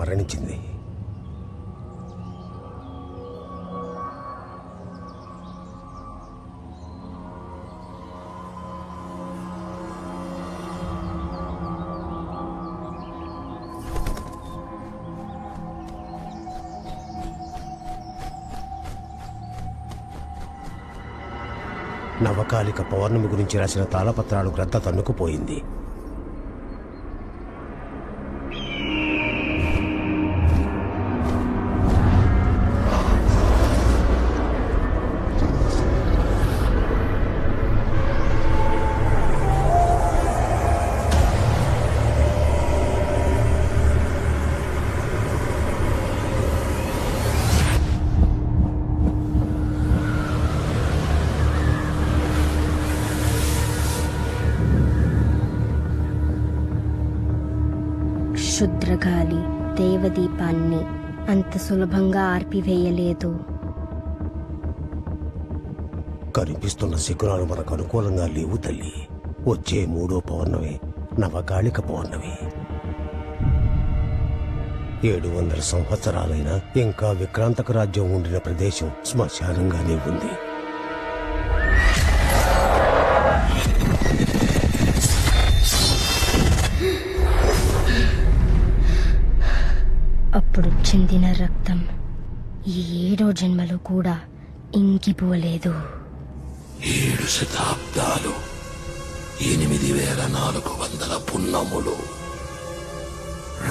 మరణించింది. నవకాలిక పౌర్ణమి గురించి రాసిన తాళపత్రాలు గ్రంథ తన్నుకుపోయింది. క్షుద్రగాలి దేవదీపాన్ని అంత సులభంగా ఆర్పివేయలేదు. కనిపిస్తున్న శకునాలు మనకు అనుకూలంగా లేవు తల్లి. వచ్చే 3వ పౌర్ణమి నవకాళిక పౌర్ణమి. 700 సంవత్సరాలైనా ఇంకా విక్రాంతక రాజ్యం ఉండిన ప్రదేశం శ్మశానంగానే ఉంది. అప్పుడు చెందిన రక్తం ఈ 7వ జన్మలో కూడా ఇంకిపోలేదు. 7 శతాబ్దాలు, 8400 పున్నములు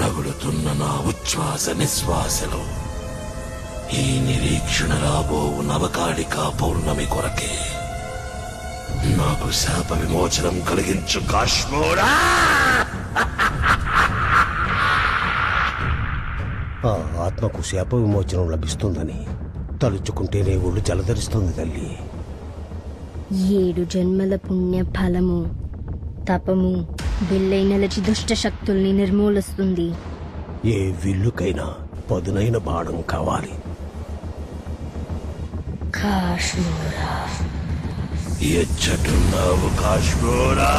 రగులుతున్న నా ఉచ్ఛ్వాస నిశ్వాసలో ఈ నిరీక్షణ రాబో నవకాళిక పౌర్ణమి కొరకే నాకు శాప విమోచనం కలిగించు కాశ్మోరా. ఆ ఆత్మకు శాప విమోచనం లభిస్తుందని తలుచుకుంటేనే ఒళ్ళు జలధరిస్తుంది తల్లి. 7 జన్మల పుణ్య ఫలము తపము బిల్లై నిలచి దుష్ట శక్తుల్ని నిర్మూలిస్తుంది. ఏ విల్లుకైనా పదునైన బాణం కావాలి. కాశ్మోరా ఎచ్చటున్నావు కాశ్మోరా?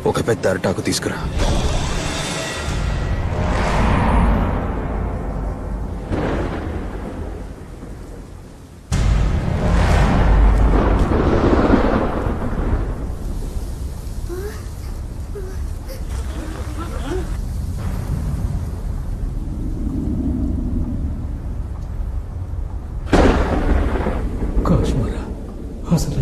ఒక పెద్ద అరటాకు తీసుకురా. కాశ్మోరా అసలు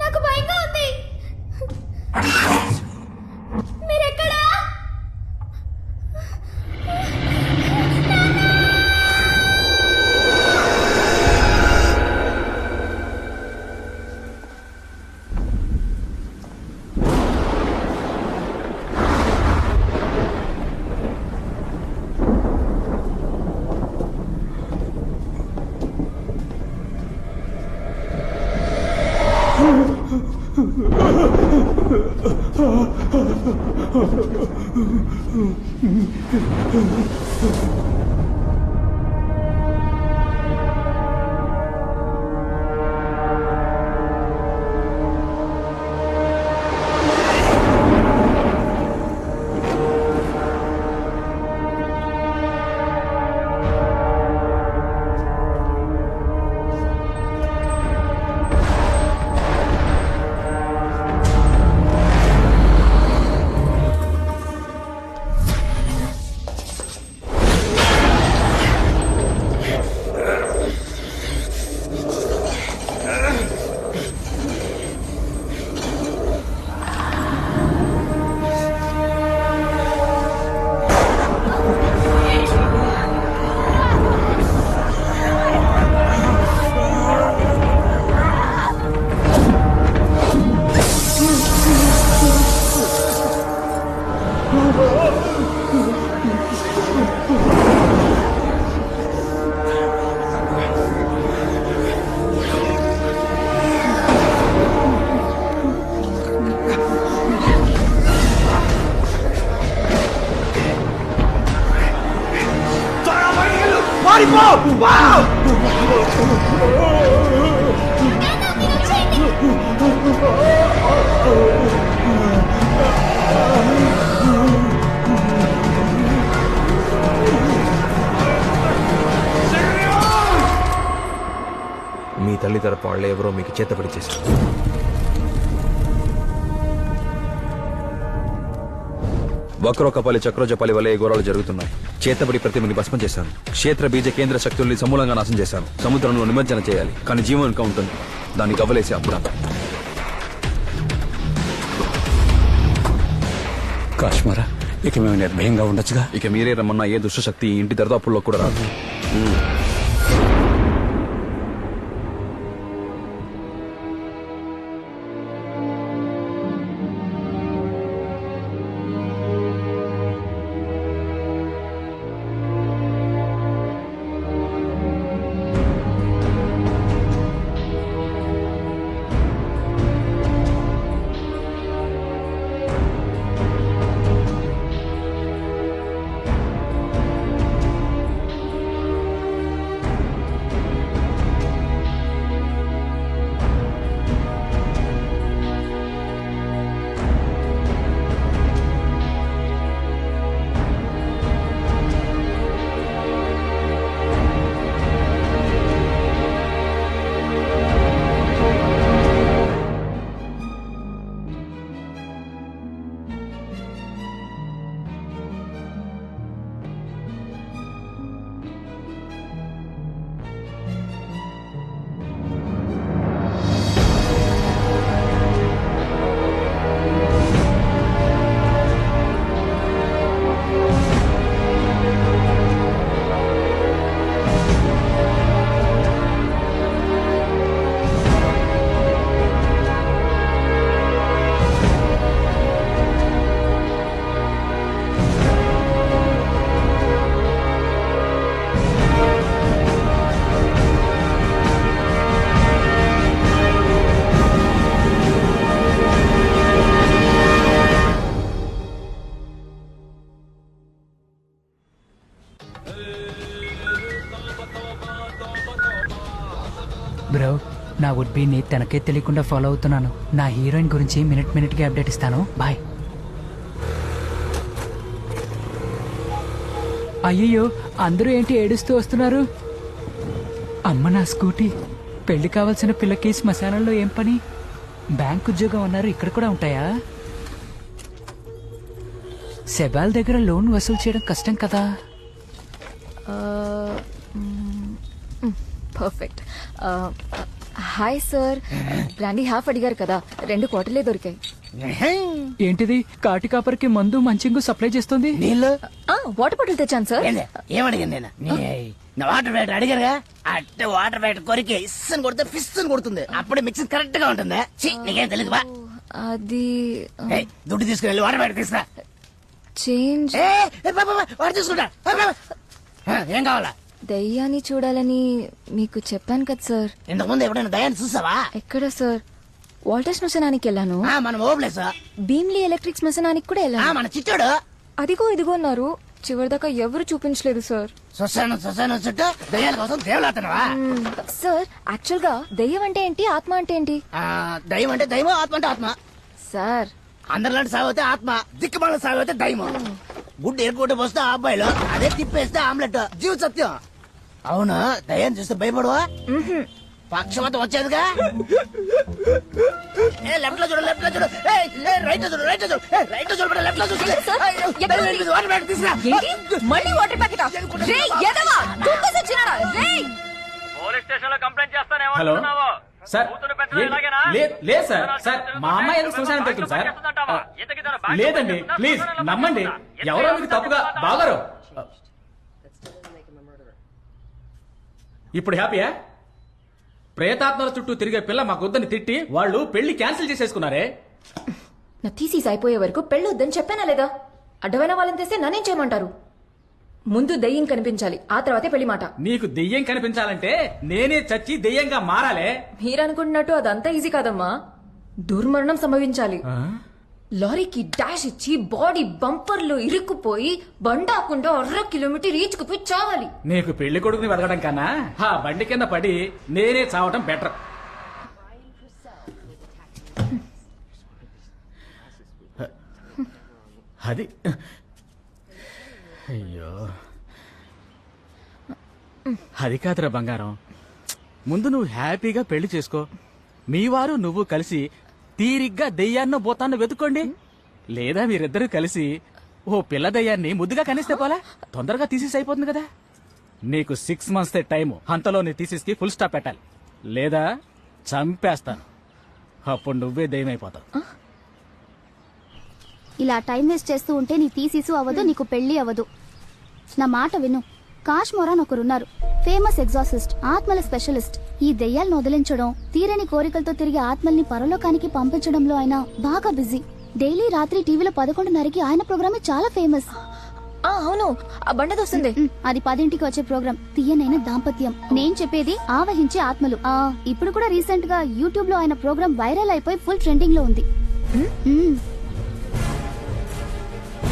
నాకు భయంగా ఉంది. మీరెక్కడా? మీ తల్లి తరపు వాళ్ళే ఎవరో మీకు చేతపడి చేశారు. వక్రోకపాలి చక్రోజపాలి వలె ఘోరాలు జరుగుతున్నాయి. చేతబడి ప్రతిమని భస్మం చేశాను. క్షేత్ర బీజ కేంద్ర శక్తుల్ని సమూలంగా నాశనం చేశాను. సముద్రంలో నిమజ్జనం చేయాలి, కానీ జీవం ఇంకా ఉంటుంది. దాన్ని గవ్వలేసి అప్పుడా. కాశ్మీరా, ఇక మేము నిర్భయంగా ఉండొచ్చుగా. ఇక మీరే రమ్మన్నా ఏ దుష్టశక్తి ఈ ఇంటి దరిదాపుల్లో కూడా రాదు. బ్రో, నా వుడ్ బీని తనకే తెలియకుండా ఫాలో అవుతున్నాను. నా హీరోయిన్ గురించి మినిట్ కి అప్డేట్ ఇస్తాను. బాయ్. అయ్యయ్యో, అందరూ ఏంటి ఏడుస్తూ వస్తున్నారు? అమ్మ నా స్కూటీ. పెళ్లి కావాల్సిన పిల్లకి శ్మశానంలో ఏం పని? బ్యాంక్ ఉద్యోగం అన్నారు, ఇక్కడ కూడా ఉంటాయా? సెబాల్ దగ్గర లోన్ వసూలు చేయడం కష్టం కదా. Perfect. Hi sir, brandy half అడిగారు కదా, 2 క్వార్టర్లే దొరికాయి. ఏంటిది? కాటి కాపరికి మందు మంచింగు సప్లై చేస్తుంది. నీళ్ళు వాటర్ బాటిల్ తెచ్చాను సార్. ఏమడిగాను నేను? నా వాటర్ బ్యాటర్ అడిగారుగా, అట్టే వాటర్ బ్యాటర్ కొరికి ఇస్సని కొడితే ఫిస్ అని కొడుతుంది. అప్పుడే మిక్సింగ్ కరెక్ట్ గా ఉంటుంది. నీకేం తెలియదు బా. అది దుడ్డు తీసుకుని వాటర్ బ్యాటర్ తీసుకురా. చేంజ్. వాడు తీసుకుంటా. ఏం కావాలా? దయ్యాన్ని చూడాలని మీకు చెప్పాను కదా సార్. ఇంతకుముందు ఎప్పుడైనా దయాన్ని చూసావా? ఎక్కడ సార్? వాల్టర్ శ్మశానానికి వెళ్ళాను. మనం ఓబ్లేసా. భీమ్లీ ఎలక్ట్రిక్ శ్మశానానికి కూడా వెళ్ళాను. మన చిచ్చోడు. అదిగో ఇదిగో అన్నారు చివరిదాకా ఎవరు చూపించలేదు సార్. శ్మశానం చుట్టూ దయ్యాల కోసం దేవులాడుతున్నావా? సార్ యాక్చువల్ గా దెయ్యం అంటే ఏంటి, ఆత్మ అంటే ఏంటి? దయ్యం అంటే దైవం, ఆత్మ అంటే ఆత్మ. సార్ అందరిలాంటి సాగు అయితే ఆత్మ, దిక్కుమాల సాగు అయితే దైవం. గుడ్డు ఎరుకుంటే పోస్తే ఆ అబ్బాయిలు, అదే తిప్పేస్తే ఆమ్లెట్. జీవ సత్యం. అవును, దయ్యాన్ని చూస్తే భయపడవా? పక్షవాతం వచ్చేదిగా. లెఫ్ట్ లో చూడు, లెఫ్ట్ లో చూడు, రైట్ లో చూడు, రైట్ లో చూడు, రైట్ లో చూడు, లెఫ్ట్ లో చూడు. వాటర్ బ్యాగ్ తీసుకురా. మళ్ళీ వాటర్ ప్యాకెట్ హలో సార్, లేదు సార్. సార్ మా అమ్మాయి ఎందుకు శ్మశానం వెళ్తుంది సార్? లేదండి, ప్లీజ్ నమ్మండి. ఎవరో మీకు తప్పుగా బాగారు. ఇప్పుడు హ్యాపీయా? ప్రేతాత్మల చుట్టూ తిరిగే పిల్ల మా గుద్దని తిట్టి వాళ్ళు పెళ్లి క్యాన్సిల్ చేసేసుకున్నారే. నా థీసిస్ అయిపోయే వరకు పెళ్ళొద్దని చెప్పానా లేదా? అడ్డమైన వాళ్ళని తెస్తే నన్నేం చేయమంటారు? ముందు దెయ్యం కనిపించాలి, ఆ తర్వాతే పెళ్లి మాట. నీకు దెయ్యం కనిపించాలంటే నేనే చచ్చి దెయ్యంగా మారాలే. మీరనుకుంటున్నట్టు అదంతా ఈజీ కాదమ్మా. దుర్మరణం సంభవించాలి. లారీకి డాష్ ఇచ్చి బాడీ బంపర్లో ఇరుక్కుపోయి బండాకుండా 1/2 కిలోమీటర్ ఈచుకుపోయి చావాలి. నీకు పెళ్లి కొడుకుని వెతకడం కన్నా ఆ బండి కింద పడి నేనే చావటం బెటర్. అది అయ్యో, అది కాదురా బంగారం. ముందు నువ్వు హ్యాపీగా పెళ్లి చేసుకో. మీ వారు నువ్వు కలిసి తీరిగ్గా దెయ్యాన్నో బోతాన్నో వెతుక్కోండి. లేదా మీరిద్దరూ కలిసి ఓ పిల్ల దెయ్యాన్ని ముద్దుగా కనిస్తే పోలా, తొందరగా తీసేసి అయిపోతుంది కదా. నీకు 6 months టైము. అంతలో నీ థీసిస్కి ఫుల్ స్టాప్ పెట్టాలి, లేదా చంపేస్తాను. అప్పుడు నువ్వే దెయ్యం అయిపోతావు. ఇలా టైం వేస్ట్ చేస్తూ ఉంటే నీ థీసిస్ అవ్వదు, నీకు పెళ్లి అవ్వదు. నా మాట విను. కాష్ మొరాన్ ఒకరున్నారు, ఫేమస్ ఎగ్జాసిస్ట్, ఆత్మల స్పెషలిస్ట్. ఈ దెయ్యాలను వదిలించడం, తీరని కోరికలతో తిరిగి ఆత్మల్ని పరలోకానికి పంపించడంలో ఆయన బాగా బిజీ. డైలీ రాత్రి టీవీలో 11:30కి ఆయన ప్రోగ్రామే చాలా ఫేమస్. అవును, ఆ బండది వస్తుంది. అది 10ంటికి వచ్చే ప్రోగ్రాం, తీయనైన దాంపత్యం. నేను చెప్పేది ఆవహించే ఆత్మలు. ఇప్పుడు కూడా రీసెంట్ గా యూట్యూబ్ లో ఆయన ప్రోగ్రాం వైరల్ అయిపోయి ఫుల్ ట్రెండింగ్ లో ఉంది.